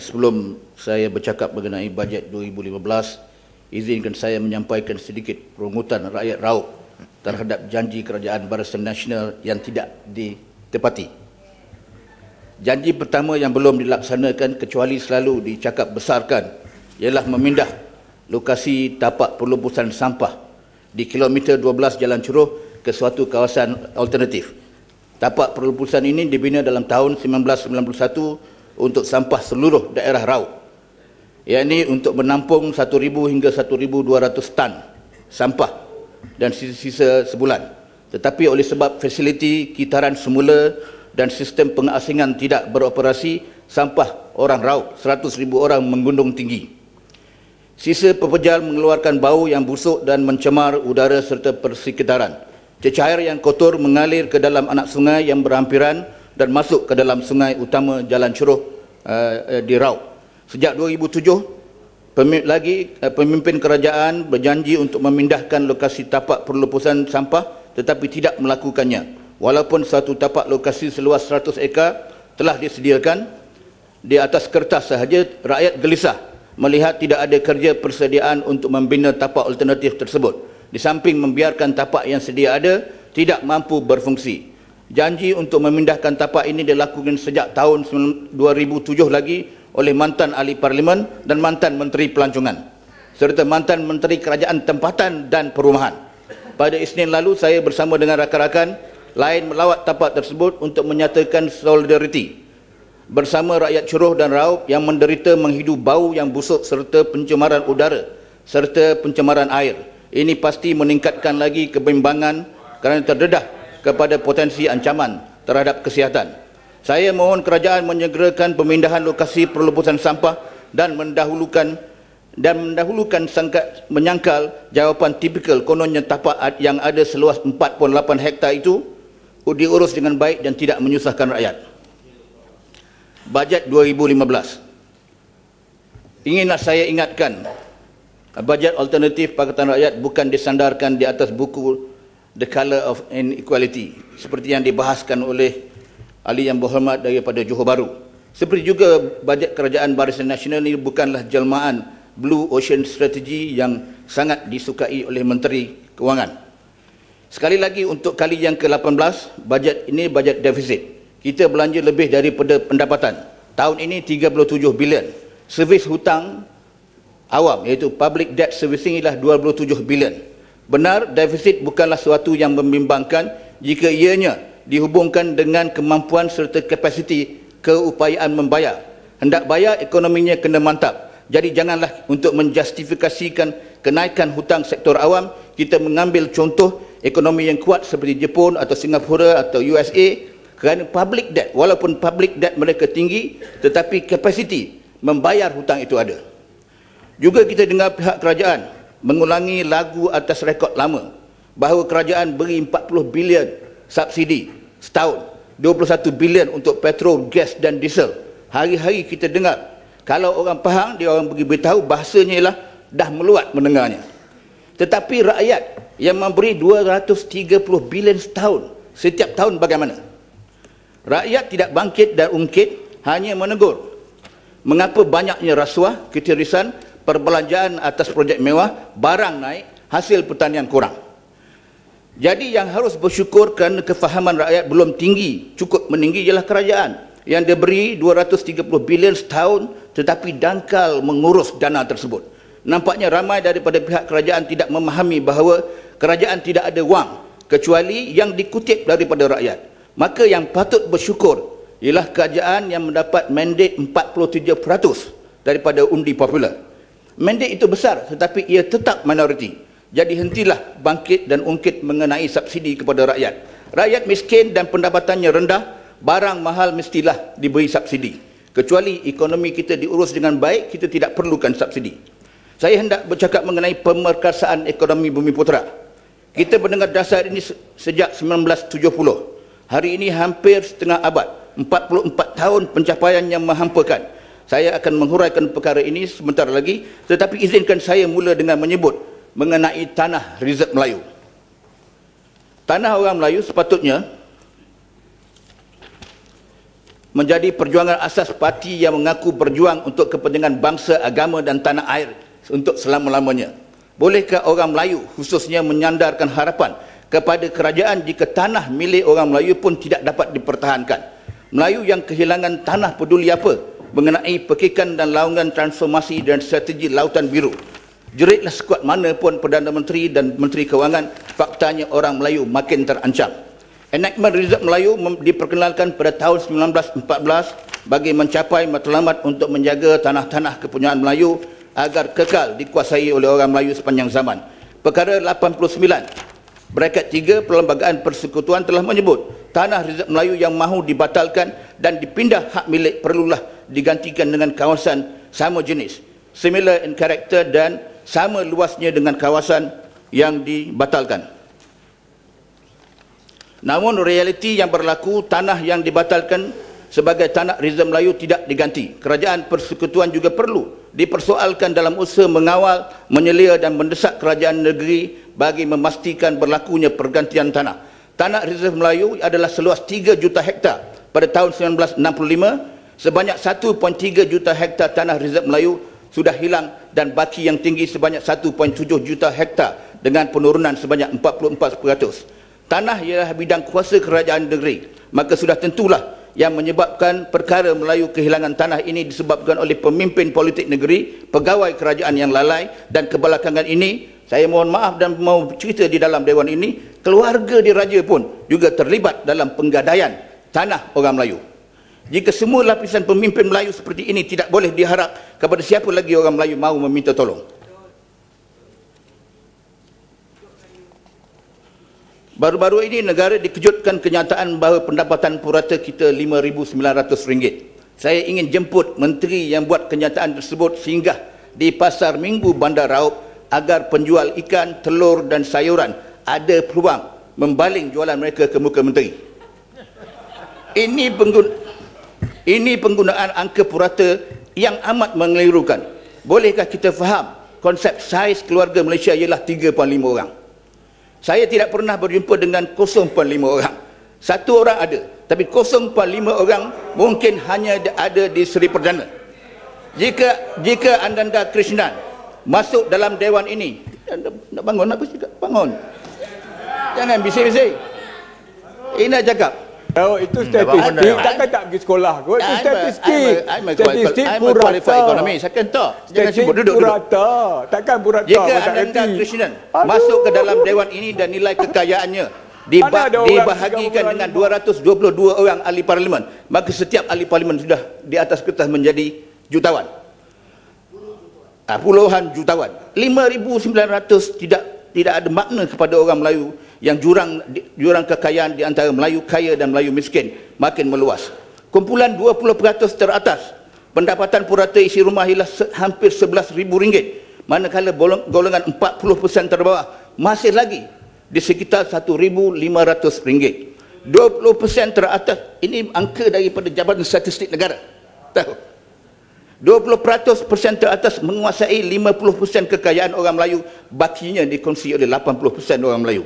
Sebelum saya bercakap mengenai bajet 2015, izinkan saya menyampaikan sedikit perungutan rakyat Raub terhadap janji kerajaan Barisan Nasional yang tidak ditepati. Janji pertama yang belum dilaksanakan kecuali selalu dicakap besarkan ialah memindah lokasi tapak pelupusan sampah di kilometer 12 Jalan Ceroh ke suatu kawasan alternatif. Tapak pelupusan ini dibina dalam tahun 1991 untuk sampah seluruh daerah Raub, yakni untuk menampung 1,000 hingga 1,200 tan sampah dan sisa-sisa sebulan. Tetapi oleh sebab fasiliti kitaran semula dan sistem pengasingan tidak beroperasi, sampah orang Raub 100,000 orang menggundung tinggi. Sisa pepejal mengeluarkan bau yang busuk dan mencemar udara serta persekitaran. Cecair yang kotor mengalir ke dalam anak sungai yang berhampiran dan masuk ke dalam sungai utama Jalan Ceroh di Raub. Sejak 2007, pemimpin kerajaan berjanji untuk memindahkan lokasi tapak pelupusan sampah tetapi tidak melakukannya. Walaupun satu tapak lokasi seluas 100 ekar telah disediakan, di atas kertas sahaja rakyat gelisah melihat tidak ada kerja persediaan untuk membina tapak alternatif tersebut. Di samping membiarkan tapak yang sedia ada tidak mampu berfungsi. Janji untuk memindahkan tapak ini dilakukan sejak tahun 2007 lagi oleh mantan ahli parlimen dan mantan menteri pelancongan serta mantan menteri kerajaan tempatan dan perumahan. Pada Isnin lalu saya bersama dengan rakan-rakan lain melawat tapak tersebut untuk menyatakan solidariti bersama rakyat Ceroh dan Raub yang menderita menghidu bau yang busuk serta pencemaran udara serta pencemaran air. Ini pasti meningkatkan lagi kebimbangan kerana terdedah kepada potensi ancaman terhadap kesihatan. Saya mohon kerajaan menyegerakan pemindahan lokasi pelupusan sampah dan mendahulukan menyangkal jawapan tipikal kononnya tapak yang ada seluas 48 hektar itu diurus dengan baik dan tidak menyusahkan rakyat. Bajet 2015. Inginlah saya ingatkan, bajet alternatif Pakatan Rakyat bukan disandarkan di atas buku The Colour of Inequality seperti yang dibahaskan oleh ahli yang berhormat daripada Johor Bahru. Seperti juga bajet kerajaan Barisan Nasional ini bukanlah jelmaan Blue Ocean Strategy yang sangat disukai oleh Menteri Kewangan. Sekali lagi untuk kali yang ke-18, bajet ini bajet defisit. Kita belanja lebih daripada pendapatan. Tahun ini 37 bilion. Servis hutang awam iaitu public debt servicing ialah 27 bilion. Benar, defisit bukanlah suatu yang membimbangkan jika ianya dihubungkan dengan kemampuan serta kapasiti keupayaan membayar. Hendak bayar, ekonominya kena mantap. Jadi janganlah untuk menjustifikasikan kenaikan hutang sektor awam, kita mengambil contoh ekonomi yang kuat seperti Jepun atau Singapura atau USA, kerana public debt, walaupun public debt mereka tinggi, tetapi kapasiti membayar hutang itu ada. Juga kita dengar pihak kerajaan mengulangi lagu atas rekod lama bahawa kerajaan beri 40 bilion subsidi setahun, 21 bilion untuk petrol, gas dan diesel. Hari-hari kita dengar, kalau orang Pahang, dia orang pergi beritahu, bahasanya ialah dah meluat mendengarnya. Tetapi rakyat yang memberi 230 bilion setahun, setiap tahun bagaimana? Rakyat tidak bangkit dan ungkit, hanya menegur. Mengapa banyaknya rasuah, ketirisan, perbelanjaan atas projek mewah, barang naik, hasil pertanian kurang. Jadi yang harus bersyukur kerana kefahaman rakyat belum tinggi, cukup meninggi ialah kerajaan yang diberi 230 bilion setahun tetapi dangkal mengurus dana tersebut. Nampaknya ramai daripada pihak kerajaan tidak memahami bahawa kerajaan tidak ada wang kecuali yang dikutip daripada rakyat. Maka yang patut bersyukur ialah kerajaan yang mendapat mandat 47% daripada undi popular. Mandat itu besar tetapi ia tetap minoriti. Jadi hentilah bangkit dan ungkit mengenai subsidi kepada rakyat. Rakyat miskin dan pendapatannya rendah, barang mahal mestilah diberi subsidi. Kecuali ekonomi kita diurus dengan baik, kita tidak perlukan subsidi. Saya hendak bercakap mengenai pemerkasaan ekonomi Bumiputera. Kita mendengar dasar ini sejak 1970. Hari ini hampir setengah abad, 44 tahun pencapaian yang menghampakan. Saya akan menghuraikan perkara ini sebentar lagi, tetapi izinkan saya mula dengan menyebut mengenai tanah reserve Melayu. Tanah orang Melayu sepatutnya menjadi perjuangan asas parti yang mengaku berjuang untuk kepentingan bangsa, agama dan tanah air untuk selama-lamanya. Bolehkah orang Melayu khususnya menyandarkan harapan kepada kerajaan jika tanah milik orang Melayu pun tidak dapat dipertahankan? Melayu yang kehilangan tanah peduli apa mengenai pekikan dan laungan transformasi dan strategi Lautan Biru? Jeritlah sekuat mana pun Perdana Menteri dan Menteri Kewangan, faktanya orang Melayu makin terancam. Enactment Reserve Melayu diperkenalkan pada tahun 1914 bagi mencapai matlamat untuk menjaga tanah-tanah kepunyaan Melayu agar kekal dikuasai oleh orang Melayu sepanjang zaman. Perkara 89 bracket 3 Perlembagaan Persekutuan telah menyebut tanah Reserve Melayu yang mahu dibatalkan dan dipindah hak milik perlulah digantikan dengan kawasan sama jenis, similar in character dan sama luasnya dengan kawasan yang dibatalkan. Namun realiti yang berlaku, tanah yang dibatalkan sebagai tanah Reserve Melayu tidak diganti. Kerajaan Persekutuan juga perlu dipersoalkan dalam usaha mengawal, menyelia dan mendesak kerajaan negeri bagi memastikan berlakunya pergantian tanah. Tanah Reserve Melayu adalah seluas 3 juta hektar pada tahun 1965. Sebanyak 1.3 juta hektar tanah Reserve Melayu sudah hilang dan baki yang tinggi sebanyak 1.7 juta hektar dengan penurunan sebanyak 44%. Tanah ialah bidang kuasa kerajaan negeri, maka sudah tentulah yang menyebabkan perkara Melayu kehilangan tanah ini disebabkan oleh pemimpin politik negeri, pegawai kerajaan yang lalai, dan kebelakangan ini, saya mohon maaf dan mau cerita di dalam dewan ini, keluarga diraja pun juga terlibat dalam penggadaian tanah orang Melayu. Jika semua lapisan pemimpin Melayu seperti ini, tidak boleh diharap kepada siapa lagi orang Melayu mahu meminta tolong. Baru-baru ini negara dikejutkan kenyataan bahawa pendapatan purata kita RM5,900. Saya ingin jemput menteri yang buat kenyataan tersebut singgah di Pasar Minggu Bandar Raub agar penjual ikan, telur dan sayuran ada peluang membaling jualan mereka ke muka menteri. Ini penggunaan angka purata yang amat mengelirukan. Bolehkah kita faham konsep saiz keluarga Malaysia ialah 3.5 orang? Saya tidak pernah berjumpa dengan 0.5 orang. Satu orang ada, tapi 0.5 orang mungkin hanya ada di Seri Perdana. Jika Ananda Krishnan masuk dalam dewan ini, nak bangun apa cakap? Bangun. Jangan bising-bising. Ini nak cakap. Oh, itu statistik. Takkan tak pergi sekolah kot. Itu statistik. Statistik purata. Ekonomi. Saya kan tak. Jangan sebut duduk. Purata. Takkan purata. Jika Ananda Krishnan masuk ke dalam dewan ini dan nilai kekayaannya dibahagikan dengan 222 orang ahli parlimen, maka setiap ahli parlimen sudah di atas kertas menjadi jutawan. Puluhan jutawan. 5,900 tidak ada makna kepada orang Melayu yang jurang kekayaan di antara Melayu kaya dan Melayu miskin makin meluas. Kumpulan 20% teratas pendapatan purata isi rumah ialah hampir RM11,000, manakala golongan 40% terbawah masih lagi di sekitar RM1,500. 20% teratas ini angka daripada Jabatan Statistik Negara. Tahu? 20% teratas menguasai 50% kekayaan orang Melayu, bakinya dikongsi oleh 80% orang Melayu.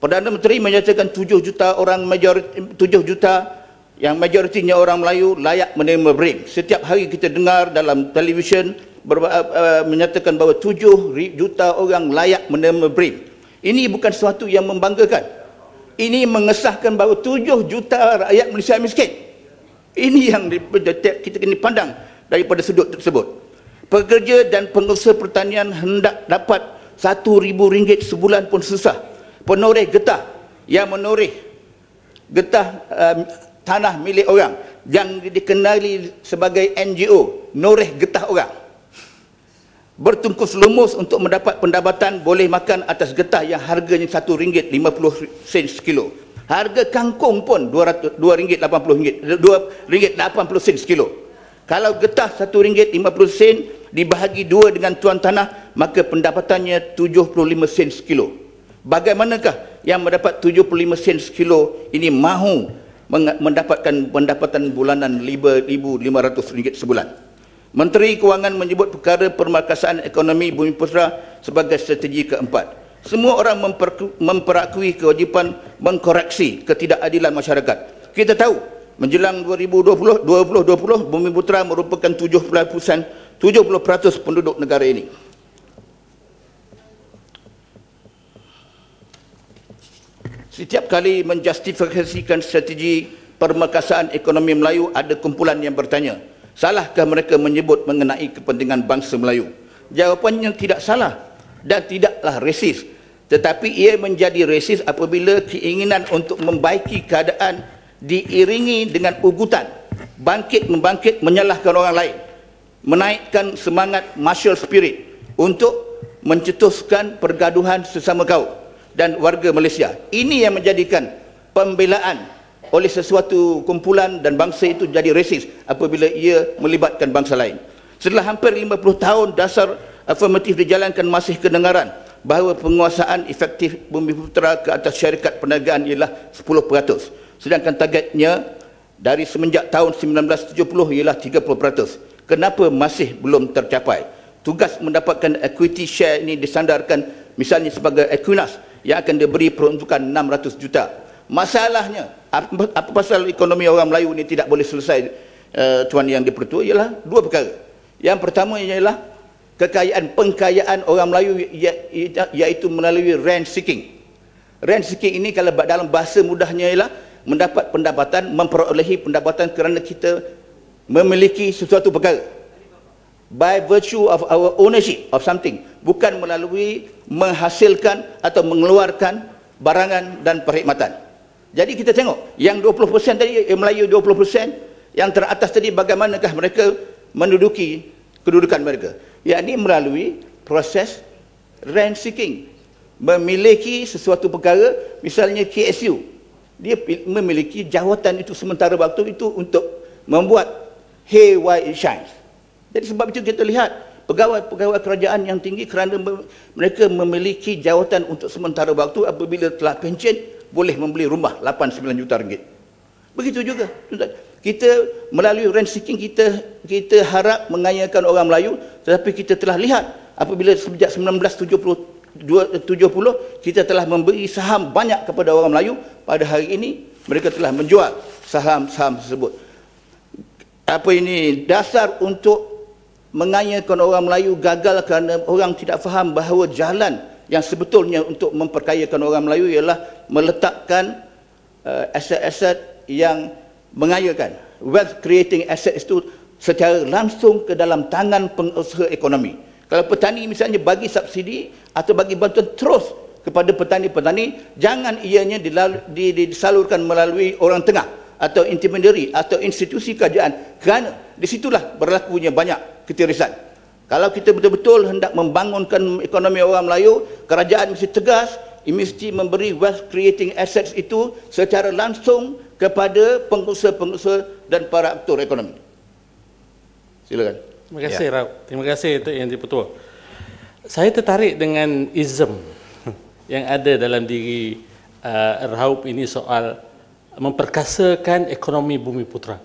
Perdana Menteri menyatakan 7 juta orang yang majoritinya orang Melayu layak menerima BRIM. Setiap hari kita dengar dalam televisyen menyatakan bahawa 7 juta orang layak menerima BRIM. Ini bukan sesuatu yang membanggakan. Ini mengesahkan bahawa 7 juta rakyat Malaysia miskin. Ini yang kita kena pandang daripada sudut tersebut. Pekerja dan pengusaha pertanian hendak dapat RM1,000 sebulan pun susah. Penoreh getah yang menoreh getah tanah milik orang yang dikenali sebagai NGO, noreh getah orang, bertungkus lumus untuk mendapat pendapatan boleh makan atas getah yang harganya RM1.50 sekilo. Harga kangkung pun RM2.80 sekilo. Kalau getah RM1.50 dibahagi 2 dengan tuan tanah, maka pendapatannya 75 sen sekilo. Bagaimanakah yang mendapat 75 sen sekilo ini mahu mendapatkan pendapatan bulanan RM5,500 sebulan? Menteri Kewangan menyebut perkara permarkasaan ekonomi Bumiputera sebagai strategi keempat. Semua orang memperakui kewajipan mengkoreksi ketidakadilan masyarakat. Kita tahu menjelang 2020 Bumiputera merupakan 70% penduduk negara ini. Setiap kali menjustifikasikan strategi permekasaan ekonomi Melayu, ada kumpulan yang bertanya, salahkah mereka menyebut mengenai kepentingan bangsa Melayu? Jawapannya tidak salah dan tidaklah resis. Tetapi ia menjadi resis apabila keinginan untuk membaiki keadaan diiringi dengan ugutan, bangkit-membangkit menyalahkan orang lain, menaikkan semangat martial spirit untuk mencetuskan pergaduhan sesama kaum dan warga Malaysia. Ini yang menjadikan pembelaan oleh sesuatu kumpulan dan bangsa itu jadi resis apabila ia melibatkan bangsa lain. Setelah hampir 50 tahun dasar afirmatif dijalankan, masih kedengaran bahawa penguasaan efektif Bumiputera ke atas syarikat perniagaan ialah 10%. Sedangkan targetnya dari semenjak tahun 1970 ialah 30%. Kenapa masih belum tercapai? Tugas mendapatkan equity share ini disandarkan misalnya sebagai Equinas yang akan diberi peruntukan 600 juta. Masalahnya, apa pasal ekonomi orang Melayu ini tidak boleh selesai, Tuan Yang di-Pertua, ialah dua perkara. Yang pertama ialah pengkayaan orang Melayu, iaitu melalui rent seeking. Rent seeking ini kalau dalam bahasa mudahnya ialah mendapat pendapatan, memperolehi pendapatan kerana kita memiliki sesuatu perkara. By virtue of our ownership of something, bukan melalui menghasilkan atau mengeluarkan barangan dan perkhidmatan. Jadi kita tengok yang 20% tadi, Melayu 20%, yang teratas tadi bagaimanakah mereka menduduki kedudukan mereka? Yakni melalui proses rent seeking, memiliki sesuatu perkara, misalnya KSU, dia memiliki jawatan itu sementara waktu itu untuk membuat hay while it shines. Jadi sebab itu kita lihat pegawai-pegawai kerajaan yang tinggi kerana mereka memiliki jawatan untuk sementara waktu, apabila telah pencen boleh membeli rumah 8-9 juta ringgit. Begitu juga kita melalui rent seeking, kita harap mengayakan orang Melayu, tetapi kita telah lihat apabila sejak 1970 kita telah memberi saham banyak kepada orang Melayu. Pada hari ini mereka telah menjual saham-saham tersebut. Apa ini dasar untuk mengayakan orang Melayu gagal kerana orang tidak faham bahawa jalan yang sebetulnya untuk memperkayakan orang Melayu ialah meletakkan aset-aset yang mengayakan, wealth creating assets itu secara langsung ke dalam tangan pengusaha ekonomi. Kalau petani misalnya bagi subsidi atau bagi bantuan terus kepada petani-petani, jangan ianya disalurkan melalui orang tengah atau intermediary atau institusi kerajaan, kerana disitulah berlakunya banyak ketirisan. Kalau kita betul-betul hendak membangunkan ekonomi orang Melayu, kerajaan mesti tegas, mesti memberi wealth creating assets itu secara langsung kepada pengusaha-pengusaha dan para aktor ekonomi. Silakan. Terima kasih, Raup. Terima kasih Tok Yang di-Pertua. Saya tertarik dengan ism yang ada dalam diri Raup ini soal memperkasakan ekonomi Bumiputera.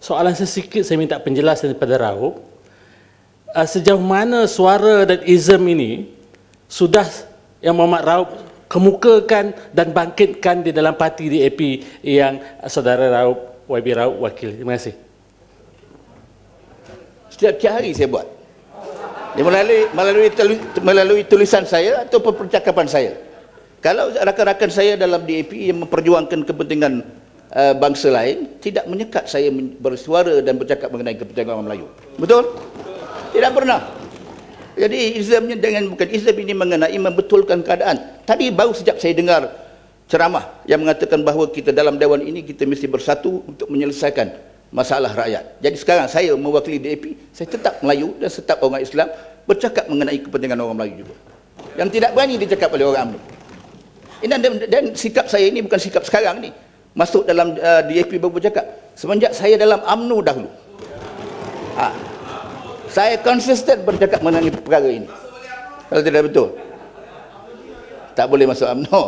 Soalan sesikit saya minta penjelasan daripada Raup. Sejauh mana suara dan ism ini sudah yang Muhammad Raup kemukakan dan bangkitkan di dalam parti DAP yang saudara Raup, YB Raup wakil. Terima kasih. Setiap hari saya buat. Melalui tulisan saya atau percakapan saya. Kalau rakan-rakan saya dalam DAP yang memperjuangkan kepentingan bangsa lain, tidak menyekat saya bersuara dan bercakap mengenai kepentingan orang Melayu. Betul? Tidak pernah. Jadi Islamnya bukan Islam ini mengenai membetulkan keadaan. Tadi baru sejak saya dengar ceramah yang mengatakan bahawa kita dalam Dewan ini kita mesti bersatu untuk menyelesaikan masalah rakyat. Jadi sekarang saya mewakili DAP, saya tetap Melayu dan tetap orang Islam, bercakap mengenai kepentingan orang Melayu juga. Yang tidak berani dicakap oleh orang UMNO. Dan sikap saya ini bukan sikap sekarang ni. Masuk dalam DAP baru bercakap. Semenjak saya dalam UMNO dahulu. Saya konsisten bercakap mengenai perkara ini. Kalau tidak betul, tak boleh masuk UMNO.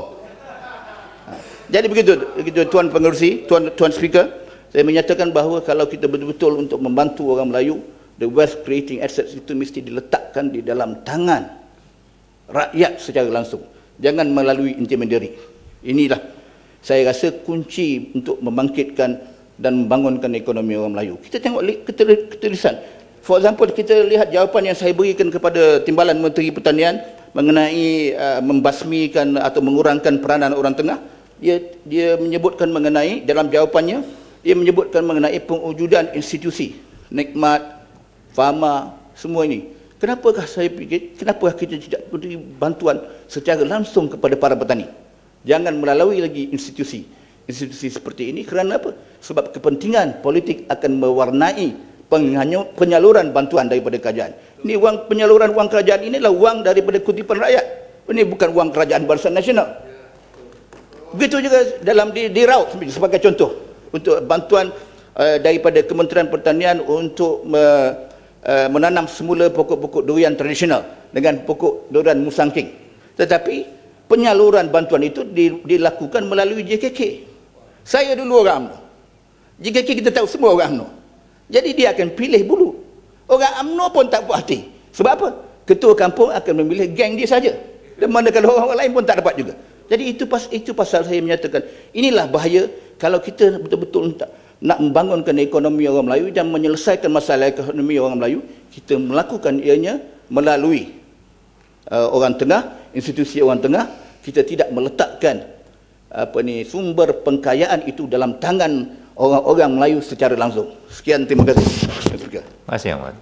Jadi begitu Tuan Pengerusi, Tuan Speaker, saya menyatakan bahawa kalau kita betul-betul untuk membantu orang Melayu, the wealth creating assets itu mesti diletakkan di dalam tangan rakyat secara langsung. Jangan melalui intermediary. Inilah saya rasa kunci untuk membangkitkan dan membangunkan ekonomi orang Melayu. Kita tengok ketulisan. For example, kita lihat jawapan yang saya berikan kepada Timbalan Menteri Pertanian mengenai membasmikan atau mengurangkan peranan orang tengah. Dia menyebutkan mengenai, dalam jawapannya, dia menyebutkan mengenai pengujudan institusi, Nikmat, Fama, semua ini. Kenapakah saya fikir, kenapakah kita tidak beri bantuan secara langsung kepada para petani? Jangan melalui lagi institusi seperti ini. Kerana apa? Sebab kepentingan politik akan mewarnai penyaluran bantuan daripada kerajaan. Ini penyaluran wang kerajaan inilah wang daripada kutipan rakyat. Ini bukan wang kerajaan Barisan Nasional. Begitu juga dalam di Raut sebagai contoh, untuk bantuan daripada Kementerian Pertanian untuk menanam semula pokok-pokok durian tradisional dengan pokok durian musangking. Tetapi penyaluran bantuan itu dilakukan melalui JKK. Saya dulu orang UMNO. JKK kita tahu semua orang UMNO. Jadi dia akan pilih bulu. Orang UMNO pun tak puas hati. Sebab apa? Ketua kampung akan memilih geng dia saja. Dan manakala orang lain pun tak dapat juga. Jadi itu pasal saya menyatakan, inilah bahaya kalau kita betul-betul nak membangunkan ekonomi orang Melayu dan menyelesaikan masalah ekonomi orang Melayu, kita melakukan ianya melalui orang tengah, institusi orang tengah. Kita tidak meletakkan sumber pengkayaan itu dalam tangan orang-orang Melayu secara langsung. Sekian, terima kasih. Terima kasih, Ahmad.